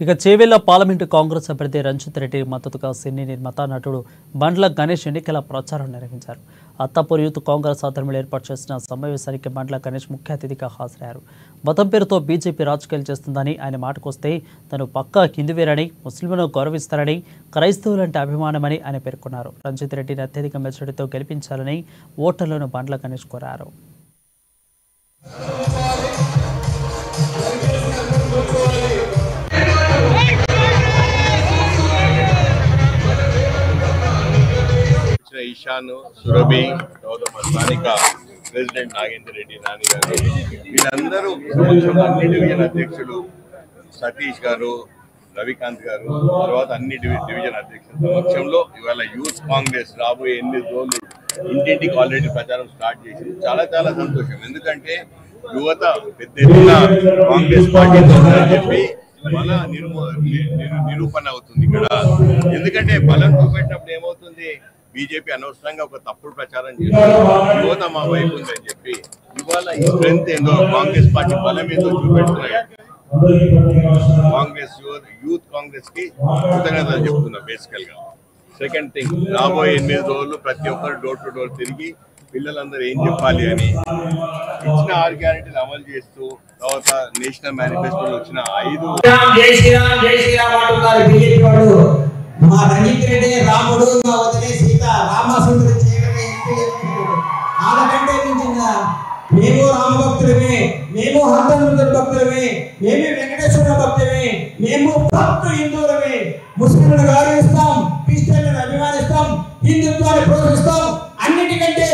ఇక చేవెళ్ల పార్లమెంటు కాంగ్రెస్ అభ్యర్థి రంజిత్ రెడ్డి మద్దతుగా సినీ నిర్మాత నటుడు బండ్ల గణేష్ ఎన్నికల ప్రచారం నిర్వహించారు. అత్తాపూర్ యూత్ కాంగ్రెస్ ఆధ్వర్యంలో ఏర్పాటు చేసిన సమావేశానికి బండ్ల గణేష్ ముఖ్య అతిథిగా హాజరయ్యారు. మతం పేరుతో బీజేపీ రాజకీయాలు చేస్తుందని ఆయన మాటకొస్తే తను పక్కా హిందువేరని, ముస్లింలను గౌరవిస్తారని, క్రైస్తవులంటే అభిమానమని ఆయన పేర్కొన్నారు. రంజిత్ రెడ్డిని అత్యధిక మెజారిటీతో గెలిపించాలని ఓటర్లను బండ్ల గణేష్ కోరారు. ఈశాన్, సురభి, స్థానిక ప్రెసిడెంట్ నాగేందర్ రెడ్డి నాని గారు, వీళ్ళందరూ అన్ని డివిజన్ అధ్యక్షులు సతీష్ గారు, రవికాంత్ గారు, తర్వాత అన్ని డివిజన్ అధ్యక్షుల సమక్షంలో ఇవాళ యూత్ కాంగ్రెస్ రాబోయే 8 రోజులు ఇంటింటికి ఆల్రెడీ ప్రచారం స్టార్ట్ చేసింది. చాలా చాలా సంతోషం. ఎందుకంటే యువత పెద్ద ఎత్తున కాంగ్రెస్ పార్టీతో చెప్పి బల నిరూపణ అవుతుంది ఇక్కడ. ఎందుకంటే బలం చూపెట్టినప్పుడు ఏమవుతుంది, బీజేపీ అనవసరంగా ఒక తప్పుడు ప్రచారం చేస్తుంది. యువత మా వైపు ఉందని చెప్పి ఇవాళ ఈ స్ట్రెంత్ ఏందో, కాంగ్రెస్ పార్టీ బలం ఏందో చూపెడుతున్నాయి. కాంగ్రెస్ యూత్ కాంగ్రెస్ కి కృతజ్ఞతలు చెప్తున్నా. బేసికల్ గా సెకండ్ థింగ్, రాబోయే 8 రోజులు ప్రతి ఒక్కరు డోర్ టు డోర్ తిరిగి పిల్లలందరూ ఏం చెప్పాలి అని ఇచ్చిన 6 గ్యారెంటీలు అమలు చేస్తూ, తర్వాత నేషనల్ మేనిఫెస్టోలో వచ్చిన 5 జై శ్రీరామ్ జై శ్రీరామ్ అంటున్నారు బీజేపీ వాళ్ళు. మా రంజిత్ రెడ్డి రాముడు, మా వదిలే సీత రామసుందరి చేయగలిగే వాళ్ళకంటే మించిన మేము రామభక్తులమే, మేము హనుమంతుడి భక్తులమే, మేము వెంకటేశ్వర భక్తులమే, మేము భక్తు హిందువులమే. ముస్లింలను గౌరవిస్తాం, క్రిస్టియన్లను అభిమానిస్తాం, హిందుత్వాన్ని ప్రోత్సహిస్తాం. అన్నిటికంటే